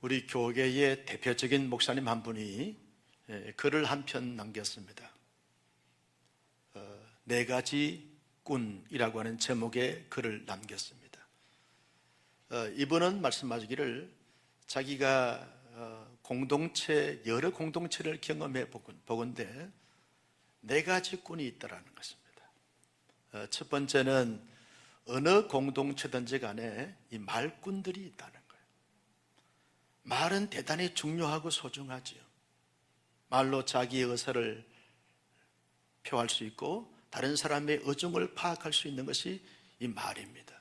우리 교계의 대표적인 목사님 한 분이 글을 한 편 남겼습니다. 네 가지 꾼이라고 하는 제목의 글을 남겼습니다. 이분은 말씀하시기를 자기가 여러 공동체를 경험해 보건대 네 가지 꾼이 있다라는 것입니다. 첫 번째는 어느 공동체든지 간에 이 말꾼들이 있다는 거예요. 말은 대단히 중요하고 소중하지요. 말로 자기의 의사를 표할 수 있고 다른 사람의 의중을 파악할 수 있는 것이 이 말입니다.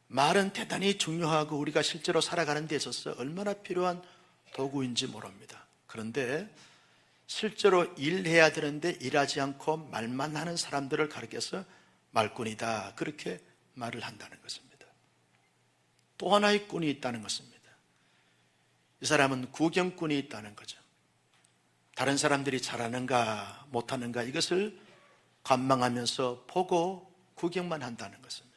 말은 대단히 중요하고 우리가 실제로 살아가는 데 있어서 얼마나 필요한 도구인지 모릅니다. 그런데 실제로 일해야 되는데 일하지 않고 말만 하는 사람들을 가리켜서 말꾼이다, 그렇게 말을 한다는 것입니다. 또 하나의 꾼이 있다는 것입니다. 이 사람은 구경꾼이 있다는 거죠. 다른 사람들이 잘하는가 못하는가 이것을 관망하면서 보고 구경만 한다는 것입니다.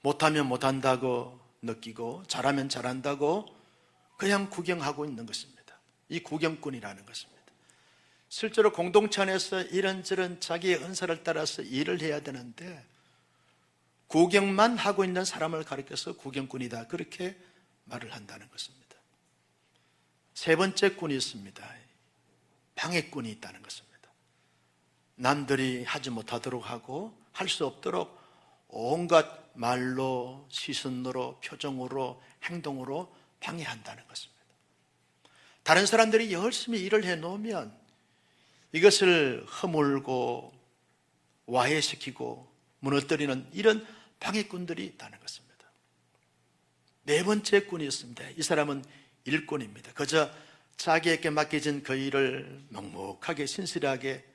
못하면 못한다고 느끼고 잘하면 잘한다고 그냥 구경하고 있는 것입니다. 이 구경꾼이라는 것입니다. 실제로 공동체 안에서 이런저런 자기의 은사를 따라서 일을 해야 되는데 구경만 하고 있는 사람을 가리켜서 구경꾼이다, 그렇게 말을 한다는 것입니다. 세 번째 꾼이 있습니다. 방해꾼이 있다는 것입니다. 남들이 하지 못하도록 하고 할 수 없도록 온갖 말로, 시선으로, 표정으로, 행동으로 방해한다는 것입니다. 다른 사람들이 열심히 일을 해놓으면 이것을 허물고 와해시키고 무너뜨리는 이런 방해꾼들이 있다는 것입니다. 네 번째 꾼이 있습니다. 이 사람은 일꾼입니다. 그저 자기에게 맡겨진 그 일을 묵묵하게 신실하게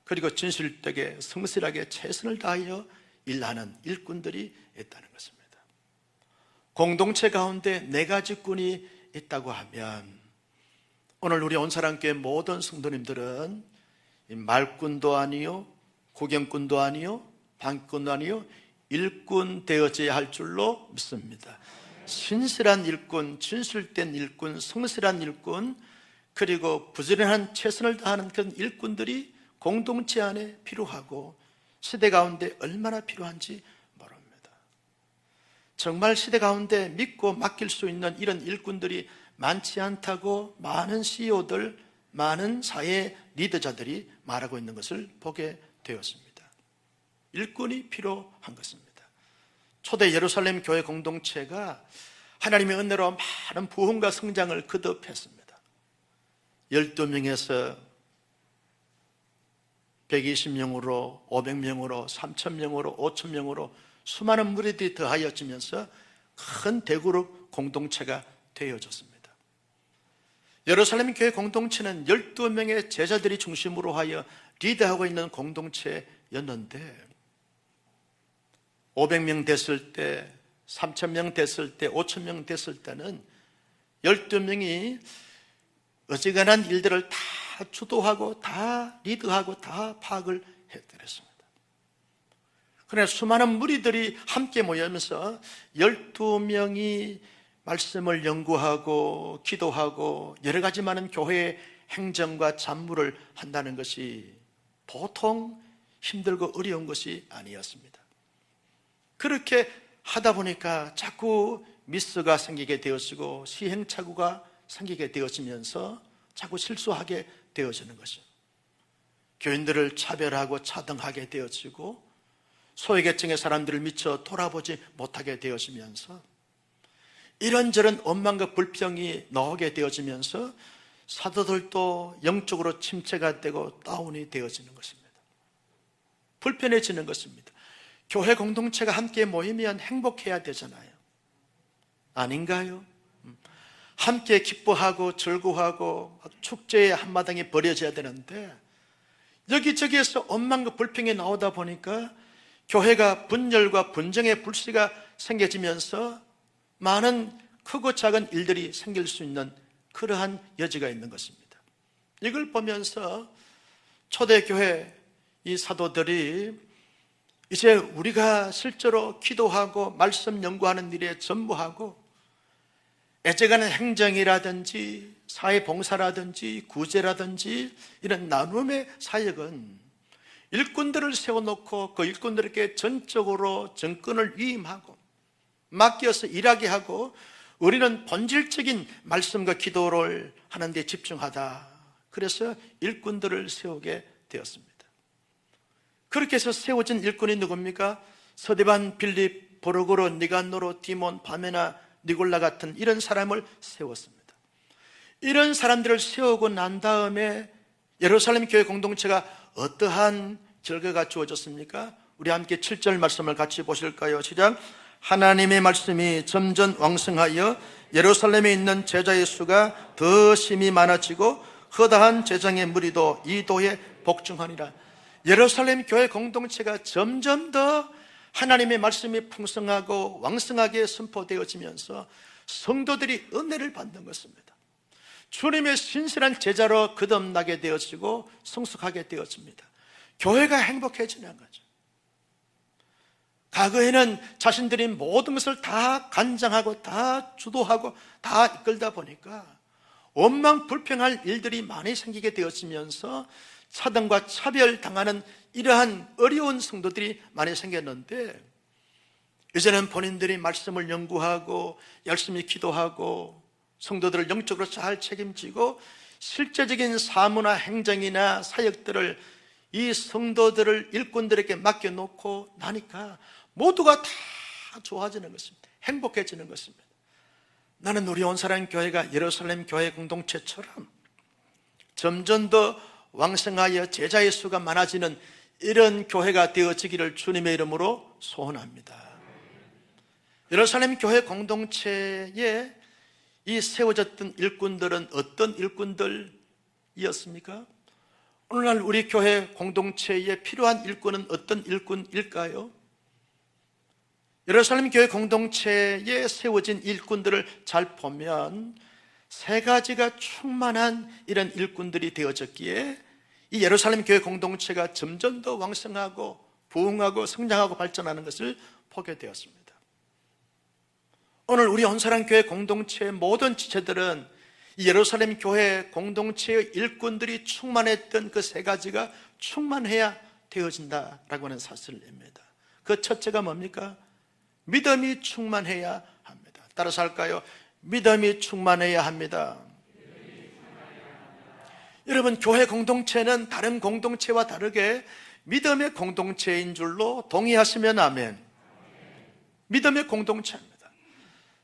그리고 진실되게 성실하게 최선을 다하여 일하는 일꾼들이 있다는 것입니다. 공동체 가운데 네 가지 꾼이 있다고 하면 오늘 우리 온사랑교회 모든 성도님들은 말꾼도 아니요, 구경꾼도 아니요, 방꾼도 아니요, 일꾼 되어져야 할 줄로 믿습니다. 신실한 일꾼, 진실된 일꾼, 성실한 일꾼, 그리고 부지런한 최선을 다하는 그런 일꾼들이 공동체 안에 필요하고 시대 가운데 얼마나 필요한지 모릅니다. 정말 시대 가운데 믿고 맡길 수 있는 이런 일꾼들이 많지 않다고 많은 CEO들, 많은 사회 리더자들이 말하고 있는 것을 보게 되었습니다. 일꾼이 필요한 것입니다. 초대 예루살렘 교회 공동체가 하나님의 은혜로 많은 부흥과 성장을 거듭했습니다. 12명에서 120명으로 500명으로 3000명으로 5000명으로 수많은 무리들이 더하여지면서 큰 대그룹 공동체가 되어졌습니다. 예루살렘 교회 공동체는 12명의 제자들이 중심으로 하여 리드하고 있는 공동체였는데 500명 됐을 때, 3000명 됐을 때, 5000명 됐을 때는 12명이 어지간한 일들을 다 주도하고 다 리드하고 다 파악을 해드렸습니다. 그러나 수많은 무리들이 함께 모이면서 12명이 말씀을 연구하고 기도하고 여러 가지 많은 교회의 행정과 잡무를 한다는 것이 보통 힘들고 어려운 것이 아니었습니다. 그렇게 하다 보니까 자꾸 미스가 생기게 되어지고 시행착오가 생기게 되어지면서 자꾸 실수하게 되어지는 것이죠. 교인들을 차별하고 차등하게 되어지고 소외계층의 사람들을 미처 돌아보지 못하게 되어지면서 이런저런 원망과 불평이 나오게 되어지면서 사도들도 영적으로 침체가 되고 다운이 되어지는 것입니다. 불편해지는 것입니다. 교회 공동체가 함께 모이면 행복해야 되잖아요. 아닌가요? 함께 기뻐하고 즐거워하고 축제의 한마당이 벌어져야 되는데 여기저기에서 원망과 불평이 나오다 보니까 교회가 분열과 분쟁의 불씨가 생겨지면서 많은 크고 작은 일들이 생길 수 있는 그러한 여지가 있는 것입니다. 이걸 보면서 초대교회 이 사도들이 이제 우리가 실제로 기도하고 말씀 연구하는 일에 전무하고 애정하는 행정이라든지 사회봉사라든지 구제라든지 이런 나눔의 사역은 일꾼들을 세워놓고 그 일꾼들에게 전적으로 정권을 위임하고 맡겨서 일하게 하고, 우리는 본질적인 말씀과 기도를 하는 데 집중하다. 그래서 일꾼들을 세우게 되었습니다. 그렇게 해서 세워진 일꾼이 누굽니까? 서대반, 빌립, 보르고로, 니간노로, 디몬, 바메나, 니골라 같은 이런 사람을 세웠습니다. 이런 사람들을 세우고 난 다음에 예루살렘 교회 공동체가 어떠한 결과가 주어졌습니까? 우리 함께 7절 말씀을 같이 보실까요? 시작. 하나님의 말씀이 점점 왕성하여 예루살렘에 있는 제자의 수가 더 심히 많아지고 허다한 제장의 무리도 이 도에 복종하니라. 예루살렘 교회 공동체가 점점 더 하나님의 말씀이 풍성하고 왕성하게 선포되어지면서 성도들이 은혜를 받는 것입니다. 주님의 신실한 제자로 거듭나게 되어지고 성숙하게 되어집니다. 교회가 행복해지는 거죠. 과거에는 자신들이 모든 것을 다 간장하고 다 주도하고 다 이끌다 보니까 원망불평할 일들이 많이 생기게 되었으면서 차등과 차별당하는 이러한 어려운 성도들이 많이 생겼는데, 이제는 본인들이 말씀을 연구하고 열심히 기도하고 성도들을 영적으로 잘 책임지고 실제적인 사무나 행정이나 사역들을 이 성도들을 일꾼들에게 맡겨놓고 나니까 모두가 다 좋아지는 것입니다. 행복해지는 것입니다. 나는 우리 온사람 교회가 예루살렘 교회 공동체처럼 점점 더 왕성하여 제자의 수가 많아지는 이런 교회가 되어지기를 주님의 이름으로 소원합니다. 예루살렘 교회 공동체에 이 세워졌던 일꾼들은 어떤 일꾼들이었습니까? 오늘날 우리 교회 공동체에 필요한 일꾼은 어떤 일꾼일까요? 예루살렘 교회 공동체에 세워진 일꾼들을 잘 보면 세 가지가 충만한 이런 일꾼들이 되어졌기에 이 예루살렘 교회 공동체가 점점 더 왕성하고 부흥하고 성장하고 발전하는 것을 보게 되었습니다. 오늘 우리 온사람 교회 공동체의 모든 지체들은 이 예루살렘 교회 공동체의 일꾼들이 충만했던 그 세 가지가 충만해야 되어진다라고 하는 사실입니다. 그 첫째가 뭡니까? 믿음이 충만해야 합니다. 따라서 할까요? 믿음이 충만해야 합니다. 여러분, 교회 공동체는 다른 공동체와 다르게 믿음의 공동체인 줄로 동의하시면 아멘. 믿음의 공동체입니다.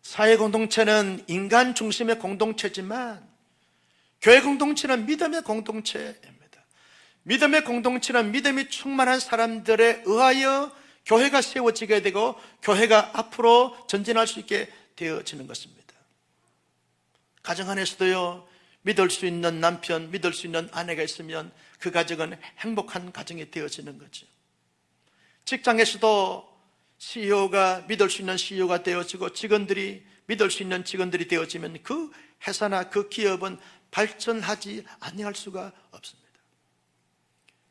사회 공동체는 인간 중심의 공동체지만 교회 공동체는 믿음의 공동체입니다. 믿음의 공동체는 믿음이 충만한 사람들에 의하여 교회가 세워지게 되고 교회가 앞으로 전진할 수 있게 되어지는 것입니다. 가정 안에서도요, 믿을 수 있는 남편, 믿을 수 있는 아내가 있으면 그 가정은 행복한 가정이 되어지는 거죠. 직장에서도 CEO가 믿을 수 있는 CEO가 되어지고 직원들이 믿을 수 있는 직원들이 되어지면 그 회사나 그 기업은 발전하지 아니할 수가 없습니다.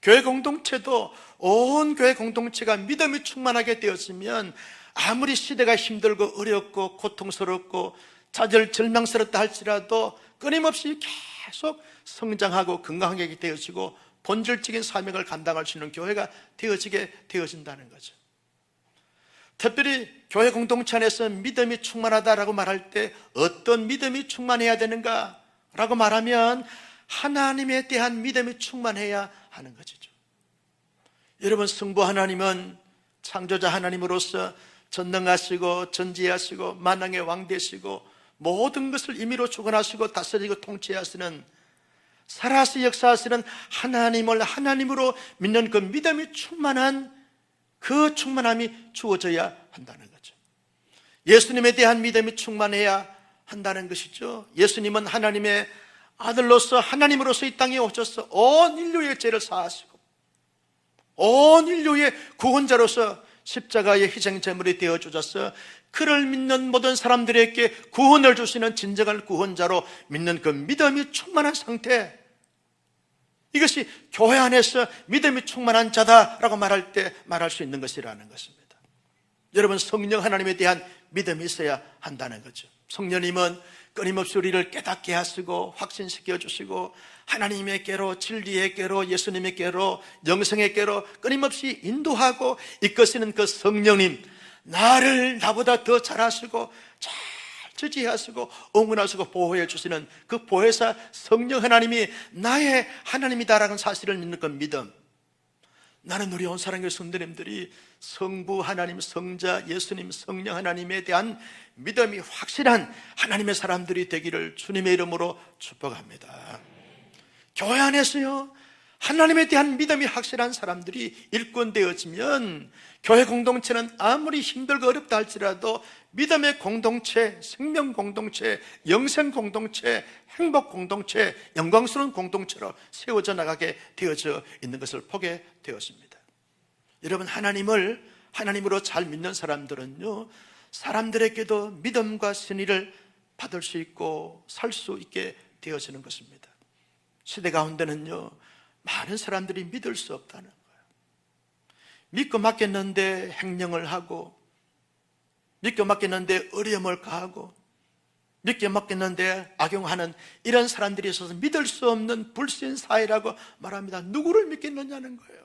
교회 공동체도 온 교회 공동체가 믿음이 충만하게 되었으면 아무리 시대가 힘들고 어렵고 고통스럽고 좌절절망스럽다 할지라도 끊임없이 계속 성장하고 건강하게 되어지고 본질적인 사명을 감당할 수 있는 교회가 되어지게 되어진다는 거죠. 특별히 교회 공동체 안에서 믿음이 충만하다라고 말할 때 어떤 믿음이 충만해야 되는가라고 말하면 하나님에 대한 믿음이 충만해야 하는 것이죠. 여러분, 성부 하나님은 창조자 하나님으로서 전능하시고 전지하시고 만왕의 왕 되시고 모든 것을 임의로 주관하시고 다스리고 통치하시는, 살아서 역사하시는 하나님을 하나님으로 믿는 그 믿음이 충만한 그 충만함이 주어져야 한다는 거죠. 예수님에 대한 믿음이 충만해야 한다는 것이죠. 예수님은 하나님의 아들로서 하나님으로서 이 땅에 오셔서 온 인류의 죄를 사하시고 온 인류의 구원자로서 십자가의 희생제물이 되어주셔서 그를 믿는 모든 사람들에게 구원을 주시는 진정한 구원자로 믿는 그 믿음이 충만한 상태, 이것이 교회 안에서 믿음이 충만한 자다라고 말할 때 말할 수 있는 것이라는 것입니다. 여러분, 성령 하나님에 대한 믿음이 있어야 한다는 거죠. 성령님은 끊임없이 우리를 깨닫게 하시고 확신시켜 주시고 하나님의께로, 진리의께로, 예수님의께로, 영생의께로 끊임없이 인도하고 이끄시는 그 성령님, 나를 나보다 더 잘하시고 잘 지지하시고 응원하시고 보호해 주시는 그 보혜사 성령 하나님이 나의 하나님이다라는 사실을 믿는 그 믿음. 나는 우리 온 사랑의 성도님들이 성부 하나님, 성자 예수님, 성령 하나님에 대한 믿음이 확실한 하나님의 사람들이 되기를 주님의 이름으로 축복합니다. 교회 안에서요, 하나님에 대한 믿음이 확실한 사람들이 일꾼되어지면 교회 공동체는 아무리 힘들고 어렵다 할지라도 믿음의 공동체, 생명 공동체, 영생 공동체, 행복 공동체, 영광스러운 공동체로 세워져 나가게 되어져 있는 것을 보게 되었습니다. 여러분, 하나님으로 잘 믿는 사람들은요, 사람들에게도 믿음과 신의를 받을 수 있고 살 수 있게 되어지는 것입니다. 시대 가운데는요, 많은 사람들이 믿을 수 없다는 거예요. 믿고 맡겼는데 횡령을 하고, 믿고 맡겼는데 어려움을 가하고, 믿고 맡겼는데 악용하는 이런 사람들이 있어서 믿을 수 없는 불신 사회라고 말합니다. 누구를 믿겠느냐는 거예요.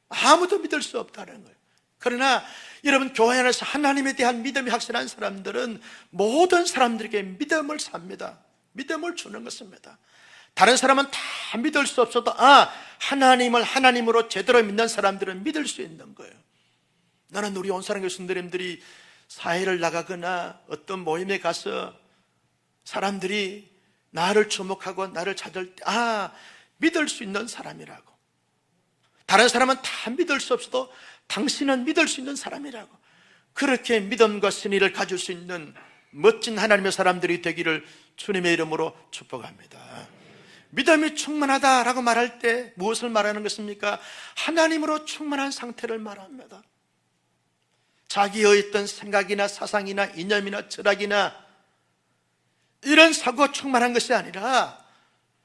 아무도 믿을 수 없다는 거예요. 그러나 여러분, 교회 안에서 하나님에 대한 믿음이 확실한 사람들은 모든 사람들에게 믿음을 삽니다. 믿음을 주는 것입니다. 다른 사람은 다 믿을 수 없어도 하나님을 하나님으로 제대로 믿는 사람들은 믿을 수 있는 거예요. 나는 우리 온 사랑의 성도님들이 사회를 나가거나 어떤 모임에 가서 사람들이 나를 주목하고 나를 찾을 때 믿을 수 있는 사람이라고, 다른 사람은 다 믿을 수 없어도 당신은 믿을 수 있는 사람이라고, 그렇게 믿음과 신의를 가질 수 있는 멋진 하나님의 사람들이 되기를 주님의 이름으로 축복합니다. 믿음이 충만하다라고 말할 때 무엇을 말하는 것입니까? 하나님으로 충만한 상태를 말합니다. 자기의 있던 생각이나 사상이나 이념이나 철학이나 이런 사고가 충만한 것이 아니라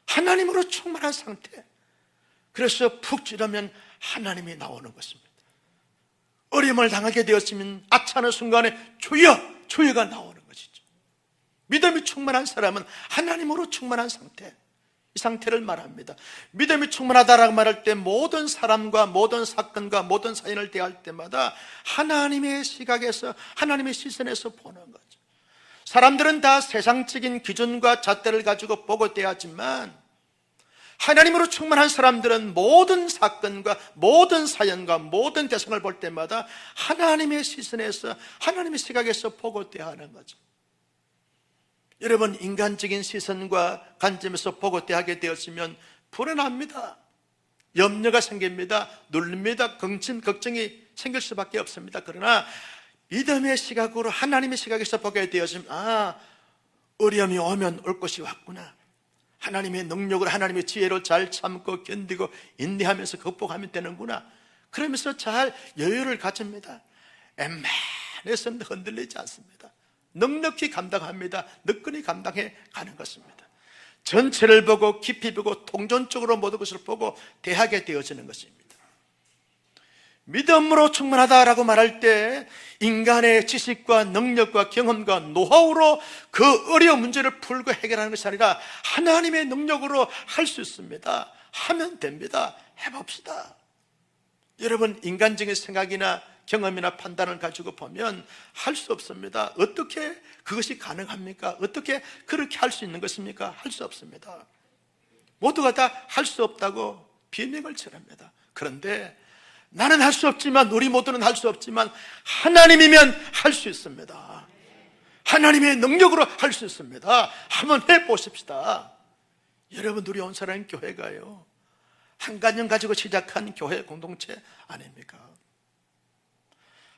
하나님으로 충만한 상태. 그래서 푹 찌르면 하나님이 나오는 것입니다. 어려움을 당하게 되었으면 아차하는 순간에 주여, 주여가 나오는 것이죠. 믿음이 충만한 사람은 하나님으로 충만한 상태, 이 상태를 말합니다. 믿음이 충만하다라고 말할 때 모든 사람과 모든 사건과 모든 사연을 대할 때마다 하나님의 시각에서, 하나님의 시선에서 보는 거죠. 사람들은 다 세상적인 기준과 잣대를 가지고 보고 대하지만 하나님으로 충만한 사람들은 모든 사건과 모든 사연과 모든 대상을 볼 때마다 하나님의 시선에서, 하나님의 시각에서 보고 대하는 거죠. 여러분, 인간적인 시선과 관점에서 보고 대하게 되었으면 불안합니다. 염려가 생깁니다. 눌립니다. 걱정이 생길 수밖에 없습니다. 그러나 믿음의 시각으로, 하나님의 시각에서 보게 되었으면 어려움이 오면 올 것이 왔구나, 하나님의 능력으로, 하나님의 지혜로 잘 참고 견디고 인내하면서 극복하면 되는구나, 그러면서 잘 여유를 가집니다. 웬만해서는 흔들리지 않습니다. 넉넉히 감당합니다. 느끈히 감당해 가는 것입니다. 전체를 보고 깊이 보고 통전적으로 모든 것을 보고 대하게 되어지는 것입니다. 믿음으로 충만하다라고 말할 때 인간의 지식과 능력과 경험과 노하우로 그 어려운 문제를 풀고 해결하는 것이 아니라 하나님의 능력으로 할 수 있습니다. 하면 됩니다. 해봅시다. 여러분, 인간적인 생각이나 경험이나 판단을 가지고 보면 할 수 없습니다. 어떻게 그것이 가능합니까? 어떻게 그렇게 할 수 있는 것입니까? 할 수 없습니다. 모두가 다 할 수 없다고 비명을 치릅니다. 그런데 나는 할 수 없지만, 우리 모두는 할 수 없지만 하나님이면 할 수 있습니다. 하나님의 능력으로 할 수 있습니다. 한번 해보십시다. 여러분, 우리 온 사람 교회가요, 한 가정 가지고 시작한 교회 공동체 아닙니까?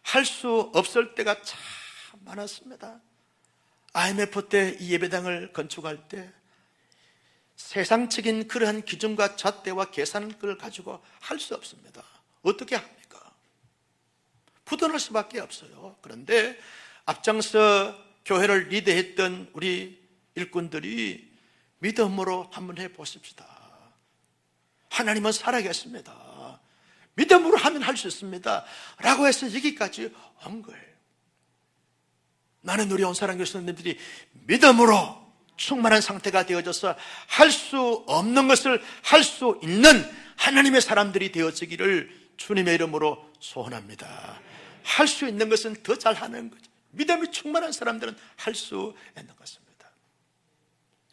할 수 없을 때가 참 많았습니다. IMF 때 이 예배당을 건축할 때 세상적인 그러한 기준과 잣대와 계산을 가지고 할 수 없습니다. 어떻게 합니까? 부도날 수밖에 없어요. 그런데 앞장서 교회를 리드했던 우리 일꾼들이 믿음으로 한번 해보십시다. 하나님은 살아계십니다. 믿음으로 하면 할 수 있습니다 라고 해서 여기까지 온 거예요. 많은 우리 온사랑교회 성도님들이 믿음으로 충만한 상태가 되어져서 할 수 없는 것을 할 수 있는 하나님의 사람들이 되어지기를 주님의 이름으로 소원합니다. 할 수 있는 것은 더 잘하는 거죠. 믿음이 충만한 사람들은 할 수 있는 것입니다.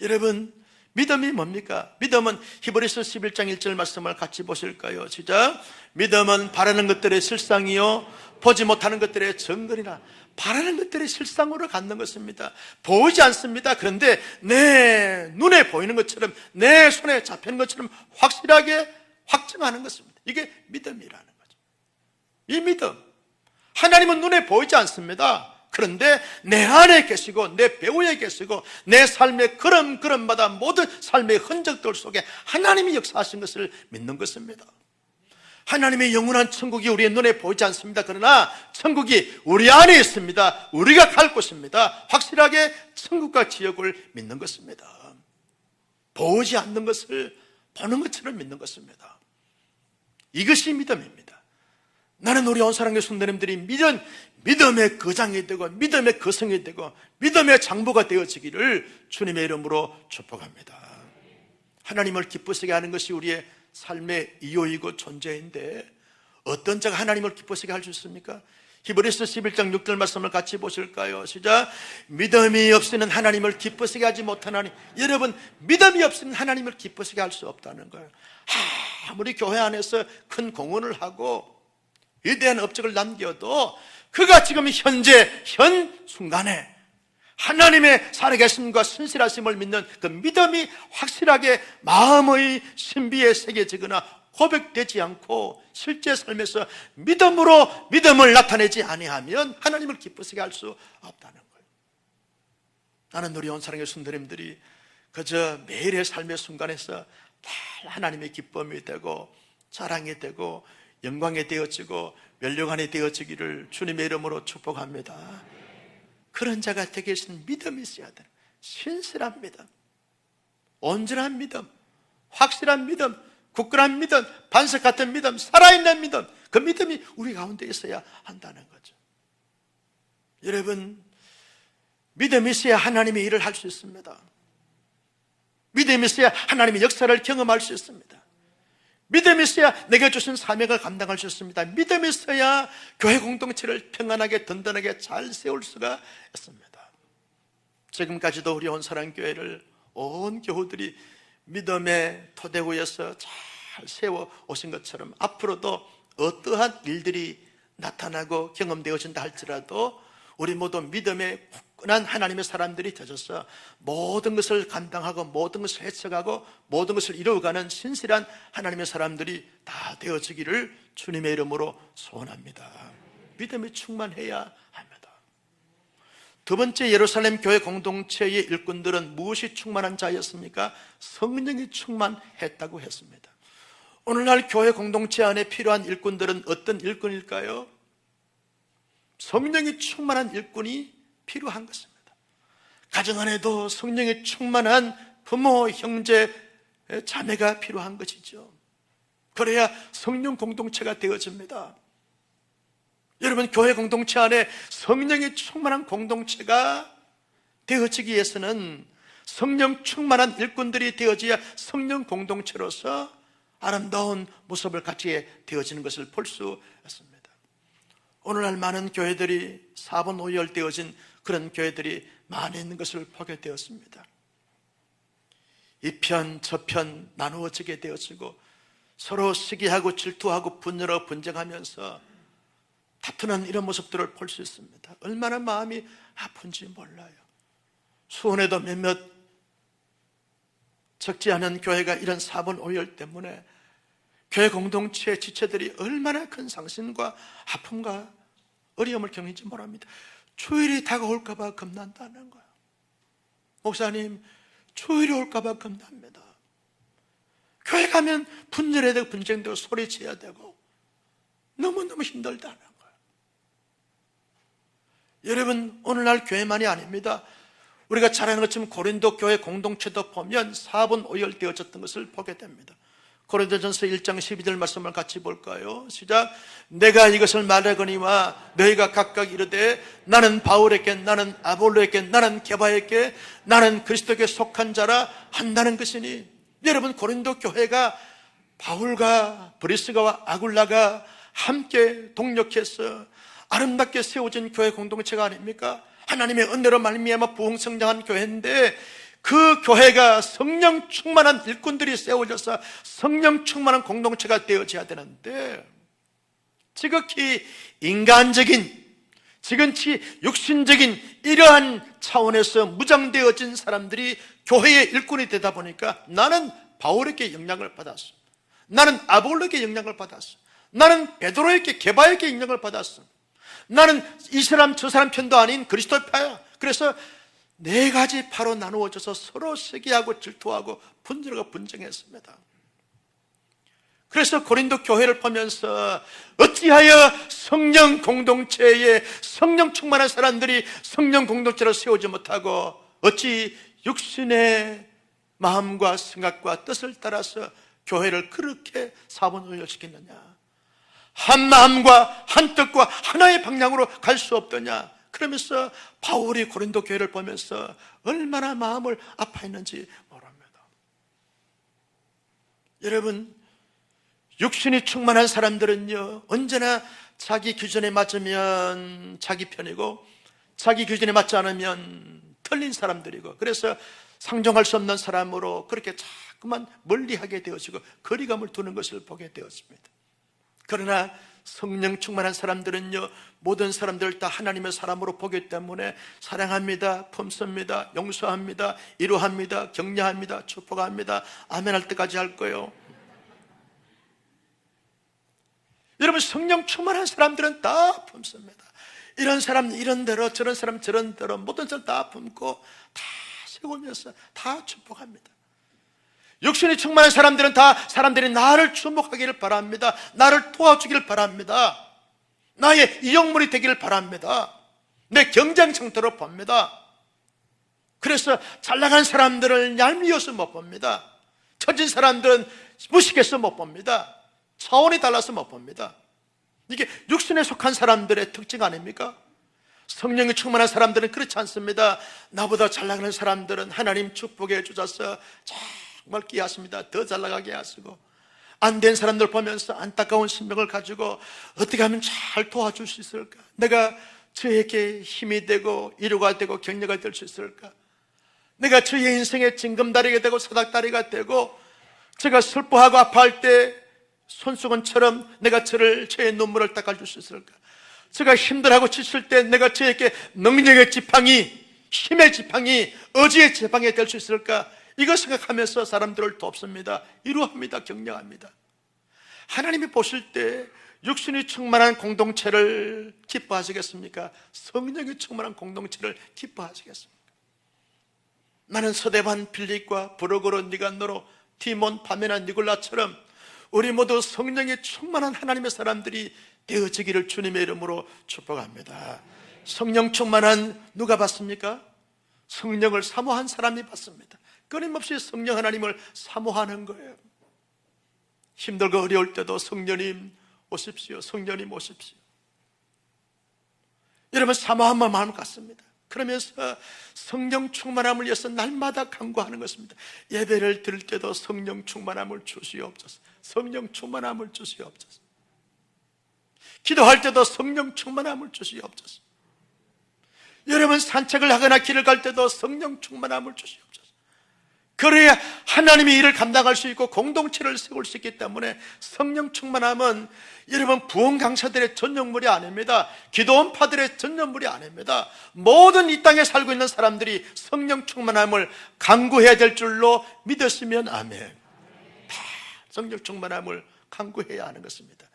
여러분, 믿음이 뭡니까? 믿음은 히브리서 11장 1절 말씀을 같이 보실까요? 시작. 믿음은 바라는 것들의 실상이요 보지 못하는 것들의 증거니라. 바라는 것들이 실상으로 갖는 것입니다. 보이지 않습니다. 그런데 내 눈에 보이는 것처럼, 내 손에 잡히는 것처럼 확실하게 확증하는 것입니다. 이게 믿음이라는 거죠. 이 믿음, 하나님은 눈에 보이지 않습니다. 그런데 내 안에 계시고 내 배후에 계시고 내 삶의 걸음걸음마다 모든 삶의 흔적들 속에 하나님이 역사하신 것을 믿는 것입니다. 하나님의 영원한 천국이 우리의 눈에 보이지 않습니다. 그러나 천국이 우리 안에 있습니다. 우리가 갈 곳입니다. 확실하게 천국과 지옥을 믿는 것입니다. 보이지 않는 것을 보는 것처럼 믿는 것입니다. 이것이 믿음입니다. 나는 우리 온사랑교회 성도님들이 믿음의 거장이 되고 믿음의 거성이 되고 믿음의 장부가 되어지기를 주님의 이름으로 축복합니다. 하나님을 기쁘시게 하는 것이 우리의 삶의 이유이고 존재인데 어떤 자가 하나님을 기쁘시게 할 수 있습니까? 히브리서 11장 6절 말씀을 같이 보실까요? 시작. 믿음이 없이는 하나님을 기쁘시게 하지 못하나니. 여러분, 믿음이 없이는 하나님을 기쁘시게 할 수 없다는 거예요. 아무리 교회 안에서 큰 공헌을 하고 위대한 업적을 남겨도 그가 지금 현재 현 순간에 하나님의 살아계심과 신실하심을 믿는 그 믿음이 확실하게 마음의 신비에 새겨지거나 고백되지 않고 실제 삶에서 믿음으로 믿음을 나타내지 아니하면 하나님을 기쁘시게 할 수 없다는 거예요. 나는 우리 온사랑의 성도님들이 그저 매일의 삶의 순간에서 다 하나님의 기쁨이 되고 자랑이 되고 영광이 되어지고 멸류관이 되어지기를 주님의 이름으로 축복합니다. 그런 자가 되게 하신 믿음이 있어야 돼요. 신실한 믿음, 온전한 믿음, 확실한 믿음, 굳건한 믿음, 반석 같은 믿음, 살아있는 믿음, 그 믿음이 우리 가운데 있어야 한다는 거죠. 여러분, 믿음이 있어야 하나님의 일을 할 수 있습니다. 믿음이 있어야 하나님의 역사를 경험할 수 있습니다. 믿음이 있어야 내게 주신 사명을 감당할 수 있습니다. 믿음이 있어야 교회 공동체를 평안하게 든든하게 잘 세울 수가 있습니다. 지금까지도 우리 온사랑교회를 온 교우들이 믿음의 토대 위에서 잘 세워 오신 것처럼 앞으로도 어떠한 일들이 나타나고 경험되어진다 할지라도 우리 모두 믿음의 굳건한 하나님의 사람들이 되셔서 모든 것을 감당하고 모든 것을 해석하고 모든 것을 이루어가는 신실한 하나님의 사람들이 다 되어지기를 주님의 이름으로 소원합니다. 믿음이 충만해야 합니다. 두 번째, 예루살렘 교회 공동체의 일꾼들은 무엇이 충만한 자였습니까? 성령이 충만했다고 했습니다. 오늘날 교회 공동체 안에 필요한 일꾼들은 어떤 일꾼일까요? 성령이 충만한 일꾼이 필요한 것입니다. 가정 안에도 성령이 충만한 부모, 형제, 자매가 필요한 것이죠. 그래야 성령 공동체가 되어집니다. 여러분, 교회 공동체 안에 성령이 충만한 공동체가 되어지기 위해서는 성령 충만한 일꾼들이 되어져야 성령 공동체로서 아름다운 모습을 갖게 되어지는 것을 볼 수 있습니다. 오늘날 많은 교회들이 사분오열되어진 그런 교회들이 많이 있는 것을 보게 되었습니다. 이편 저편 나누어지게 되어지고 서로 시기하고 질투하고 분열하고 분쟁하면서 다투는 이런 모습들을 볼 수 있습니다. 얼마나 마음이 아픈지 몰라요. 수원에도 몇몇 적지 않은 교회가 이런 사분오열 때문에 교회 공동체의 지체들이 얼마나 큰 상심과 아픔과 어려움을 겪는지 모릅니다. 주일이 다가올까 봐 겁난다는 거예요. 목사님, 주일이 올까 봐 겁납니다. 교회 가면 분열해야 되고 분쟁되고 소리쳐야 되고 너무너무 힘들다는 거예요. 여러분, 오늘날 교회만이 아닙니다. 우리가 잘 아는 것처럼 고린도 교회 공동체도 보면 사분오열되어졌던 것을 보게 됩니다. 고린도전서 1장 12절 말씀을 같이 볼까요? 시작. 내가 이것을 말하거니와 너희가 각각 이르되 나는 바울에게, 나는 아볼로에게, 나는 게바에게, 나는 그리스도에게 속한 자라 한다는 것이니. 여러분, 고린도 교회가 바울과 브리스가와 아굴라가 함께 동력해서 아름답게 세워진 교회 공동체가 아닙니까? 하나님의 은혜로 말미암아 부흥성장한 교회인데, 그 교회가 성령 충만한 일꾼들이 세워져서 성령 충만한 공동체가 되어져야 되는데, 지극히 인간적인, 지극히 육신적인 이러한 차원에서 무장되어진 사람들이 교회의 일꾼이 되다 보니까 나는 바울에게 영향을 받았어, 나는 아볼로에게 영향을 받았어, 나는 베드로에게, 게바에게 영향을 받았어, 나는 이 사람 저 사람 편도 아닌 그리스도파야. 그래서 네 가지 파로 나누어져서 서로 시기하고 질투하고 분열하고 분쟁했습니다. 그래서 고린도 교회를 보면서 어찌하여 성령 공동체에 성령 충만한 사람들이 성령 공동체로 세우지 못하고 어찌 육신의 마음과 생각과 뜻을 따라서 교회를 그렇게 사분별시켰느냐, 한 마음과 한 뜻과 하나의 방향으로 갈 수 없더냐. 그러면서 바울이 고린도 교회를 보면서 얼마나 마음을 아파했는지 모릅니다. 여러분, 육신이 충만한 사람들은요, 언제나 자기 기준에 맞으면 자기 편이고 자기 기준에 맞지 않으면 틀린 사람들이고, 그래서 상종할 수 없는 사람으로 그렇게 자꾸만 멀리하게 되어지고 거리감을 두는 것을 보게 되었습니다. 그러나 성령 충만한 사람들은요, 모든 사람들을 다 하나님의 사람으로 보기 때문에 사랑합니다, 품습니다, 용서합니다, 위로합니다, 격려합니다, 축복합니다, 아멘 할 때까지 할 거예요. 여러분, 성령 충만한 사람들은 다 품습니다. 이런 사람 이런 대로, 저런 사람 저런 대로, 모든 사람 다 품고 다 세우면서 다 축복합니다. 육신이 충만한 사람들은 다 사람들이 나를 주목하기를 바랍니다. 나를 도와주기를 바랍니다. 나의 이용물이 되기를 바랍니다. 내 경쟁 상태로 봅니다. 그래서 잘 나간 사람들을 얄미워서 못 봅니다. 처진 사람들은 무식해서 못 봅니다. 차원이 달라서 못 봅니다. 이게 육신에 속한 사람들의 특징 아닙니까? 성령이 충만한 사람들은 그렇지 않습니다. 나보다 잘 나가는 사람들은 하나님 축복해 주셔서 정말 귀하십니다. 더 잘 나가게 하시고, 안 된 사람들 보면서 안타까운 심령을 가지고 어떻게 하면 잘 도와줄 수 있을까? 내가 저에게 힘이 되고 위로가 되고 격려가 될 수 있을까? 내가 저의 인생의 징검다리가 되고 사닥다리가 되고, 제가 슬퍼하고 아파할 때 손수건처럼 내가 저의 눈물을 닦아줄 수 있을까? 제가 힘들하고 지칠 때 내가 저에게 능력의 지팡이, 힘의 지팡이, 의지의 지팡이 될 수 있을까? 이거 생각하면서 사람들을 돕습니다. 위로합니다. 격려합니다. 하나님이 보실 때 육신이 충만한 공동체를 기뻐하시겠습니까? 성령이 충만한 공동체를 기뻐하시겠습니까? 나는 서대반 빌립과 브로고로 니간노로 티몬 파메나 니골라처럼 우리 모두 성령이 충만한 하나님의 사람들이 되어지기를 주님의 이름으로 축복합니다. 성령 충만한 누가 받습니까? 성령을 사모한 사람이 받습니다. 끊임없이 성령 하나님을 사모하는 거예요. 힘들고 어려울 때도 성령님 오십시오, 성령님 오십시오. 여러분, 사모한 마음 같습니다. 그러면서 성령 충만함을 위해서 날마다 간구하는 것입니다. 예배를 드릴 때도 성령 충만함을 주시옵소서, 성령 충만함을 주시옵소서. 기도할 때도 성령 충만함을 주시옵소서. 여러분, 산책을 하거나 길을 갈 때도 성령 충만함을 주시옵소서. 그래야 하나님의 일을 감당할 수 있고 공동체를 세울 수 있기 때문에 성령 충만함은 여러분 부흥 강사들의 전용물이 아닙니다. 기도원파들의 전용물이 아닙니다. 모든 이 땅에 살고 있는 사람들이 성령 충만함을 간구해야 될 줄로 믿었으면 아멘. 다 성령 충만함을 간구해야 하는 것입니다.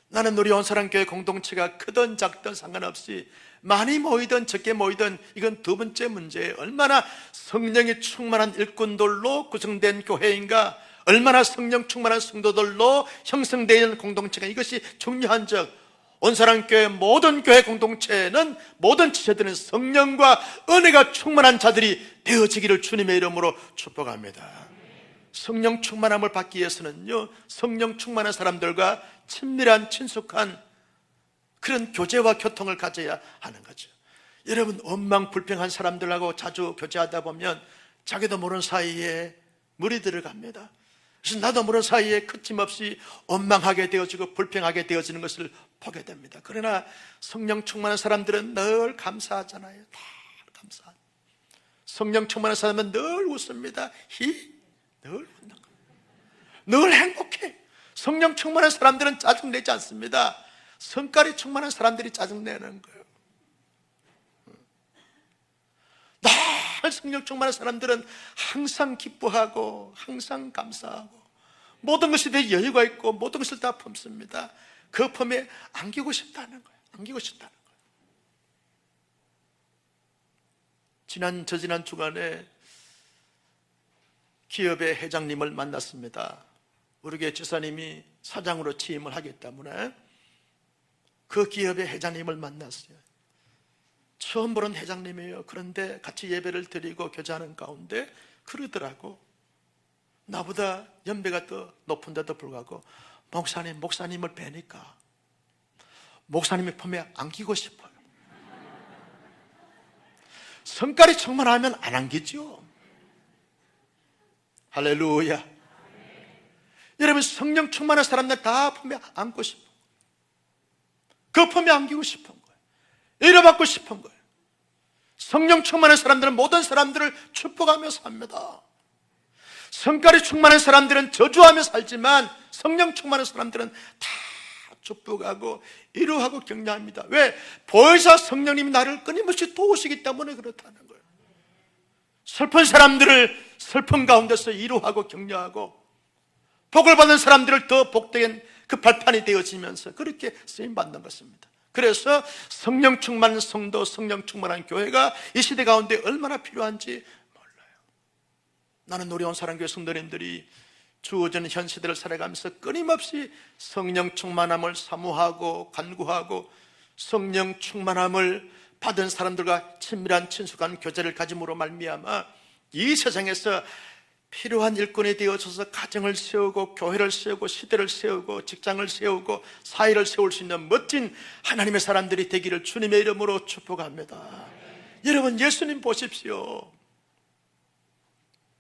나는 우리 온사랑교회 공동체가 크든 작든 상관없이 많이 모이든 적게 모이든 이건 두 번째 문제예요. 얼마나 성령이 충만한 일꾼들로 구성된 교회인가, 얼마나 성령 충만한 성도들로 형성되어 있는 공동체가, 이것이 중요한 적. 온사랑교회 모든 교회 공동체는, 모든 지체들은 성령과 은혜가 충만한 자들이 되어지기를 주님의 이름으로 축복합니다. 성령 충만함을 받기 위해서는요, 성령 충만한 사람들과 친밀한 친숙한 그런 교제와 교통을 가져야 하는 거죠. 여러분, 원망불평한 사람들하고 자주 교제하다 보면 자기도 모르는 사이에 물이 들어갑니다. 그래서 나도 모르는 사이에 거침없이 원망하게 되어지고 불평하게 되어지는 것을 보게 됩니다. 그러나 성령 충만한 사람들은 늘 감사하잖아요. 다 감사하죠. 성령 충만한 사람은 늘 웃습니다. 늘 웃는 거예요. 늘 행복해. 성령 충만한 사람들은 짜증내지 않습니다. 성깔이 충만한 사람들이 짜증내는 거예요. 늘 성령 충만한 사람들은 항상 기뻐하고 항상 감사하고 모든 것이 다 여유가 있고 모든 것을 다 품습니다. 그 품에 안기고 싶다는 거예요. 안기고 싶다는 거예요. 저지난 주간에 기업의 회장님을 만났습니다. 우리 교회 지사님이 사장으로 취임을 하기 때문에 그 기업의 회장님을 만났어요. 처음 보는 회장님이에요. 그런데 같이 예배를 드리고 교제하는 가운데 그러더라고. 나보다 연배가 더 높은데도 불구하고 목사님을 뵈니까 목사님의 품에 안기고 싶어요. 성깔이 충만하면 안 안기죠. 할렐루야. 여러분, 성령 충만한 사람들 다 품에 안고 싶어. 그 품에 안기고 싶은 거예요. 위로받고 싶은 거예요. 성령 충만한 사람들은 모든 사람들을 축복하며 삽니다. 성깔이 충만한 사람들은 저주하며 살지만 성령 충만한 사람들은 다 축복하고 위로하고 격려합니다. 왜? 보혜사 성령님이 나를 끊임없이 도우시기 때문에 그렇다는 거예요. 슬픈 사람들을 슬픔 가운데서 위로하고 격려하고 복을 받는 사람들을 더 복된 그 발판이 되어지면서 그렇게 쓰임받는 것입니다. 그래서 성령 충만한 성도, 성령 충만한 교회가 이 시대 가운데 얼마나 필요한지 몰라요. 나는 노래온 사랑교회 성도님들이 주어진 현 시대를 살아가면서 끊임없이 성령 충만함을 사모하고 간구하고 성령 충만함을 받은 사람들과 친밀한 친숙한 교제를 가짐으로 말미암아 이 세상에서 필요한 일꾼이 되어져서 가정을 세우고 교회를 세우고 시대를 세우고 직장을 세우고 사회를 세울 수 있는 멋진 하나님의 사람들이 되기를 주님의 이름으로 축복합니다. 여러분, 예수님 보십시오.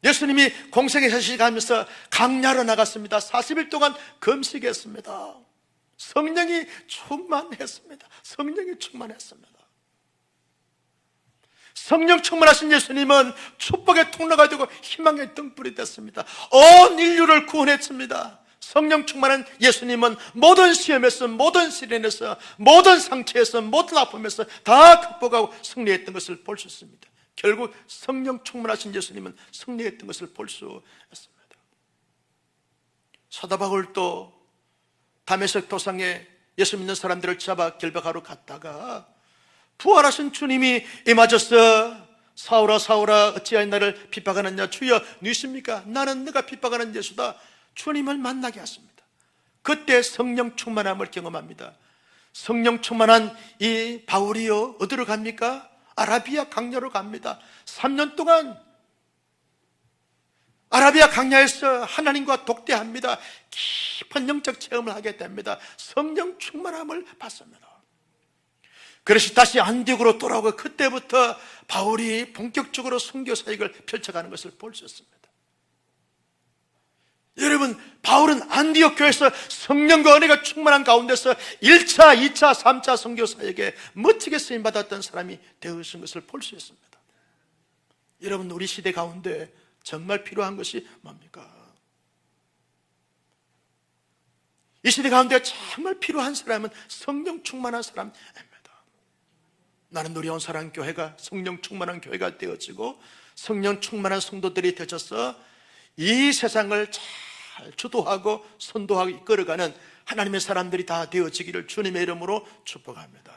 예수님이 공생에 서시가면서 강야로 나갔습니다. 40일 동안 금식했습니다. 성령이 충만했습니다. 성령이 충만했습니다. 성령 충만하신 예수님은 축복의 통로가 되고 희망의 등불이 됐습니다. 온 인류를 구원했습니다. 성령 충만한 예수님은 모든 시험에서, 모든 시련에서, 모든 상처에서, 모든 아픔에서 다 극복하고 승리했던 것을 볼 수 있습니다. 결국 성령 충만하신 예수님은 승리했던 것을 볼 수 있습니다. 사도 바울도 다메섹 도상에 예수 믿는 사람들을 잡아 결박하러 갔다가 부활하신 주님이 임하셔서 사울아 사울아 어찌하여 나를 핍박하느냐, 주여 누구십니까? 나는 네가 핍박하는 예수다. 주님을 만나게 하십니다. 그때 성령 충만함을 경험합니다. 성령 충만한 이 바울이요, 어디로 갑니까? 아라비아 강야로 갑니다. 3년 동안 아라비아 강야에서 하나님과 독대합니다. 깊은 영적 체험을 하게 됩니다. 성령 충만함을 받습니다. 그래서 다시 안디옥으로 돌아오고 그때부터 바울이 본격적으로 선교 사역을 펼쳐가는 것을 볼 수 있습니다. 여러분, 바울은 안디옥 교회에서 성령과 은혜가 충만한 가운데서 1차, 2차, 3차 선교 사역에 멋지게 쓰임받았던 사람이 되어진 것을 볼 수 있습니다. 여러분, 우리 시대 가운데 정말 필요한 것이 뭡니까? 이 시대 가운데 정말 필요한 사람은 성령 충만한 사람입니다. 나는 노래온 사랑교회가 성령 충만한 교회가 되어지고 성령 충만한 성도들이 되어져서 이 세상을 잘 주도하고 선도하고 이끌어가는 하나님의 사람들이 다 되어지기를 주님의 이름으로 축복합니다.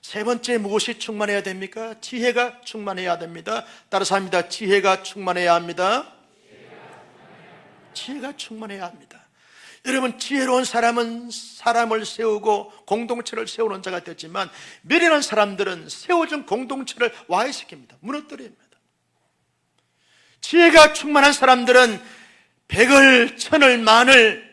세 번째, 무엇이 충만해야 됩니까? 지혜가 충만해야 됩니다. 따라서 합니다. 지혜가 충만해야 합니다. 지혜가 충만해야 합니다. 여러분, 지혜로운 사람은 사람을 세우고 공동체를 세우는 자가 됐지만 미련한 사람들은 세워진 공동체를 와해시킵니다. 무너뜨립니다. 지혜가 충만한 사람들은 백을, 천을, 만을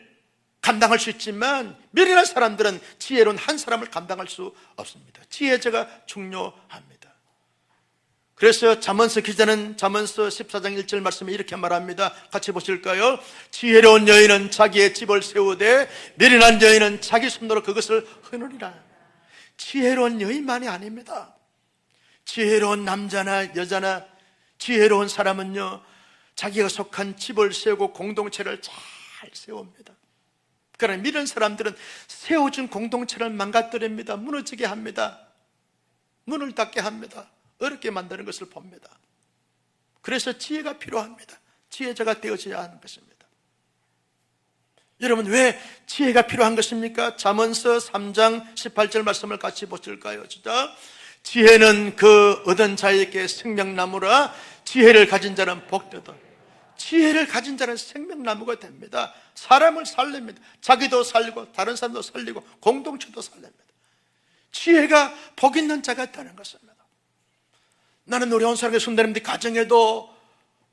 감당할 수 있지만 미련한 사람들은 지혜로운 한 사람을 감당할 수 없습니다. 지혜자가 중요합니다. 그래서 잠언서 기자는 잠언서 14장 1절 말씀에 이렇게 말합니다. 같이 보실까요? 지혜로운 여인은 자기의 집을 세우되 미련한 여인은 자기 손으로 그것을 흐누리라. 지혜로운 여인만이 아닙니다. 지혜로운 남자나 여자나 지혜로운 사람은요, 자기가 속한 집을 세우고 공동체를 잘 세웁니다. 그러나 미련한 사람들은 세워준 공동체를 망가뜨립니다. 무너지게 합니다. 문을 닫게 합니다. 어렵게 만드는 것을 봅니다. 그래서 지혜가 필요합니다. 지혜자가 되어져야 하는 것입니다. 여러분, 왜 지혜가 필요한 것입니까? 잠언서 3장 18절 말씀을 같이 보실까요? 진짜 지혜는 그 얻은 자에게 생명나무라. 지혜를 가진 자는 복되다. 지혜를 가진 자는 생명나무가 됩니다. 사람을 살립니다. 자기도 살리고 다른 사람도 살리고 공동체도 살립니다. 지혜가 복 있는 자가 되는 것입니다. 나는 우리 온사랑의 성도님들 가정에도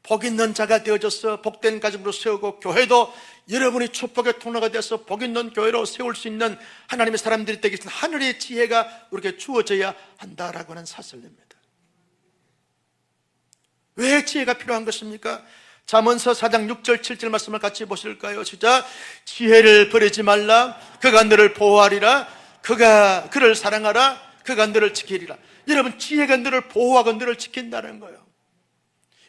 복 있는 자가 되어져서 복된 가정으로 세우고, 교회도 여러분이 축복의 통로가 되어서 복 있는 교회로 세울 수 있는 하나님의 사람들이 되기 위해서 하늘의 지혜가 우리에게 주어져야 한다라고 하는 사실입니다. 왜 지혜가 필요한 것입니까? 잠언서 4장 6절 7절 말씀을 같이 보실까요? 시작. 지혜를 버리지 말라. 그가 너를 보호하리라. 그가 그를 사랑하라. 그가 너를 지키리라. 여러분, 지혜가 너를 보호하고 너를 지킨다는 거예요.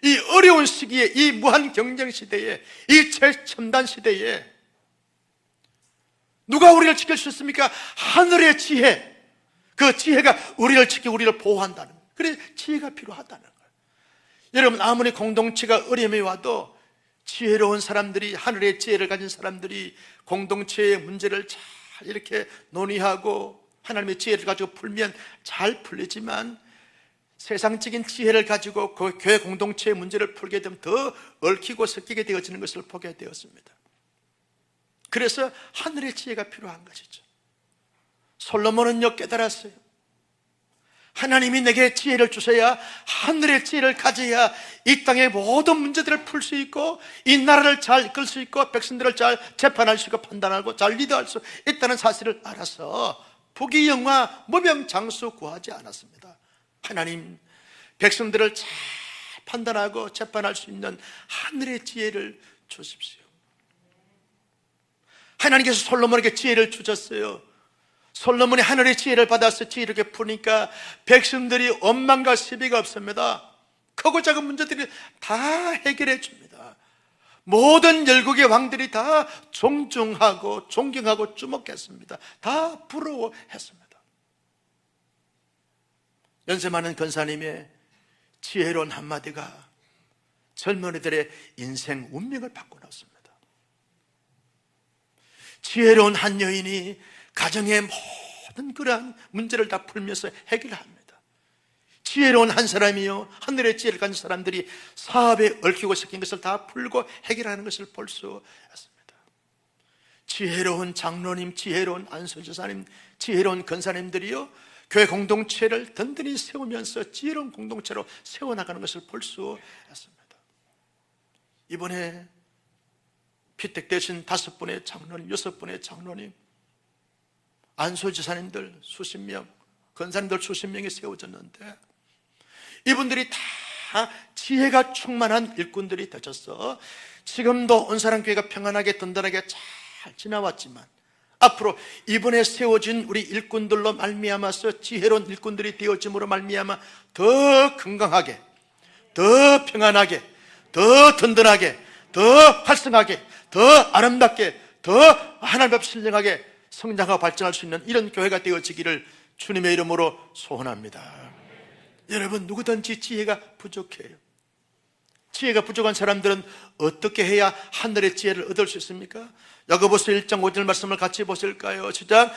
이 어려운 시기에, 이 무한 경쟁 시대에, 이 최첨단 시대에 누가 우리를 지킬 수 있습니까? 하늘의 지혜. 그 지혜가 우리를 지키고 우리를 보호한다는 거예요. 그래서 지혜가 필요하다는 거예요. 여러분, 아무리 공동체가 어려움이 와도 지혜로운 사람들이, 하늘의 지혜를 가진 사람들이 공동체의 문제를 잘 이렇게 논의하고 하나님의 지혜를 가지고 풀면 잘 풀리지만, 세상적인 지혜를 가지고 그 교회 공동체의 문제를 풀게 되면 더 얽히고 섞이게 되어지는 것을 보게 되었습니다. 그래서 하늘의 지혜가 필요한 것이죠. 솔로몬은요, 깨달았어요. 하나님이 내게 지혜를 주셔야, 하늘의 지혜를 가져야 이 땅의 모든 문제들을 풀 수 있고, 이 나라를 잘 이끌 수 있고, 백성들을 잘 재판할 수 있고, 판단하고 잘 리더할 수 있다는 사실을 알아서 부귀영화 무병장수 구하지 않았습니다. 하나님, 백성들을 잘 판단하고 재판할 수 있는 하늘의 지혜를 주십시오. 하나님께서 솔로몬에게 지혜를 주셨어요. 솔로몬이 하늘의 지혜를 받아서 지혜를 이렇게 푸니까 백성들이 원망과 시비가 없습니다. 크고 작은 문제들이 다 해결해 줍니다. 모든 열국의 왕들이 다 존중하고 존경하고 주목했습니다. 다 부러워했습니다. 연세 많은 권사님의 지혜로운 한마디가 젊은이들의 인생 운명을 바꿔놨습니다. 지혜로운 한 여인이 가정의 모든 그러한 문제를 다 풀면서 해결합니다. 지혜로운 한 사람이요, 하늘의 지혜를 가진 사람들이 사업에 얽히고 섞인 것을 다 풀고 해결하는 것을 볼 수 있습니다. 지혜로운 장로님, 지혜로운 안수지사님, 지혜로운 권사님들이요, 교회 공동체를 든든히 세우면서 지혜로운 공동체로 세워나가는 것을 볼 수 있습니다. 이번에 피택되신 5분의 장로님, 6분의 장로님, 안수지사님들 수십 명, 권사님들 수십 명이 세워졌는데, 이분들이 다 지혜가 충만한 일꾼들이 되셔서 지금도 온사랑교회가 평안하게 든든하게 잘 지나왔지만, 앞으로 이번에 세워진 우리 일꾼들로 말미암아서 지혜로운 일꾼들이 되어짐으로 말미암아 더 건강하게, 더 평안하게, 더 든든하게, 더 활성하게, 더 아름답게, 더 하나님 앞에 신령하게 성장하고 발전할 수 있는 이런 교회가 되어지기를 주님의 이름으로 소원합니다. 여러분, 누구든지 지혜가 부족해요. 지혜가 부족한 사람들은 어떻게 해야 하늘의 지혜를 얻을 수 있습니까? 야고보서 1장 5절 말씀을 같이 보실까요? 시작.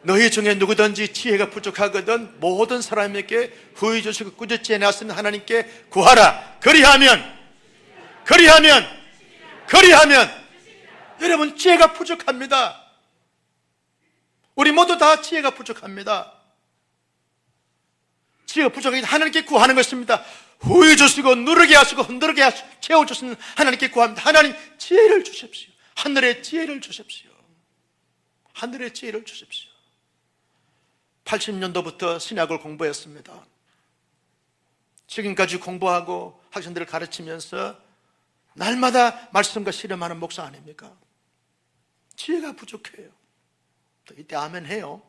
너희 중에 누구든지 지혜가 부족하거든 모든 사람에게 후히 주시고 꾸짖지 않았으면 하나님께 구하라. 그리하면 여러분, 지혜가 부족합니다. 우리 모두 다 지혜가 부족합니다. 지혜가 부족하기 하나님께 구하는 것입니다. 후회 주시고 누르게 하시고 흔들게 하시고 채워주시는 하나님께 구합니다. 하나님 지혜를 주십시오. 하늘의 지혜를 주십시오. 하늘의 지혜를 주십시오. 80년도부터 신약을 공부했습니다. 지금까지 공부하고 학생들을 가르치면서 날마다 말씀과 실험하는 목사 아닙니까? 지혜가 부족해요. 이때 아멘 해요.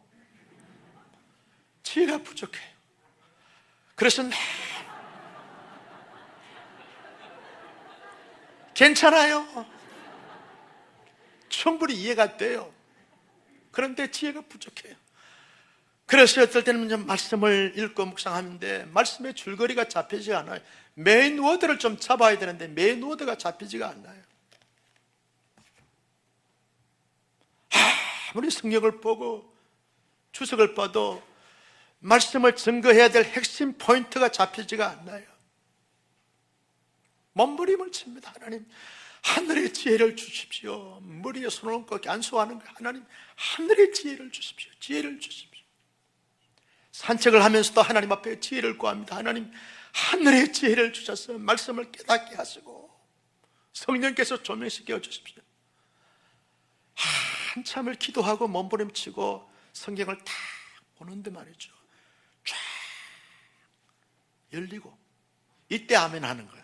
지혜가 부족해요. 그래서 괜찮아요. 충분히 이해가 돼요. 그런데 지혜가 부족해요. 그래서 어떨 때는 좀 말씀을 읽고 묵상하는데 말씀의 줄거리가 잡히지 않아요. 메인 워드를 좀 잡아야 되는데 메인 워드가 잡히지가 않아요. 아무리 성경을 보고 주석을 봐도 말씀을 증거해야 될 핵심 포인트가 잡히지가 않아요. 몸부림을 칩니다. 하나님 하늘의 지혜를 주십시오. 머리에 손을 얹고 안수하는 거예요. 하나님 하늘의 지혜를 주십시오. 지혜를 주십시오. 산책을 하면서도 하나님 앞에 지혜를 구합니다. 하나님 하늘의 지혜를 주셔서 말씀을 깨닫게 하시고 성령께서 조명시켜 주십시오. 한참을 기도하고 몸부림치고 성경을 다 보는데 말이죠, 쫙 열리고 이때 아멘 하는 거예요.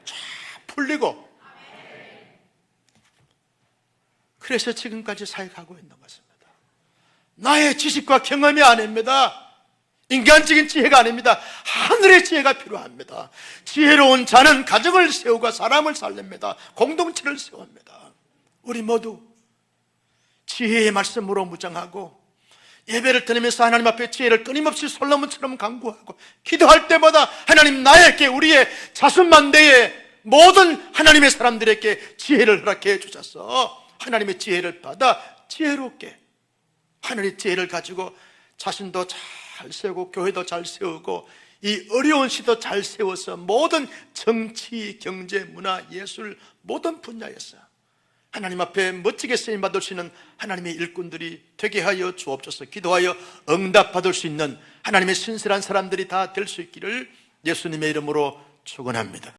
쫙 풀리고. 그래서 지금까지 사역하고 있는 것입니다. 나의 지식과 경험이 아닙니다. 인간적인 지혜가 아닙니다. 하늘의 지혜가 필요합니다. 지혜로운 자는 가정을 세우고 사람을 살립니다. 공동체를 세웁니다. 우리 모두 지혜의 말씀으로 무장하고 예배를 드리면서 하나님 앞에 지혜를 끊임없이 솔로몬처럼 간구하고 기도할 때마다 하나님 나에게 우리의 자손만대의 모든 하나님의 사람들에게 지혜를 허락해 주셔서 하나님의 지혜를 받아 지혜롭게 하늘의 지혜를 가지고 자신도 잘 세우고 교회도 잘 세우고 이 어려운 시도 잘 세워서 모든 정치, 경제, 문화, 예술 모든 분야에서 하나님 앞에 멋지게 쓰임받을 수 있는 하나님의 일꾼들이 되게 하여 주옵소서. 기도하여 응답받을 수 있는 하나님의 신실한 사람들이 다 될 수 있기를 예수님의 이름으로 축원합니다.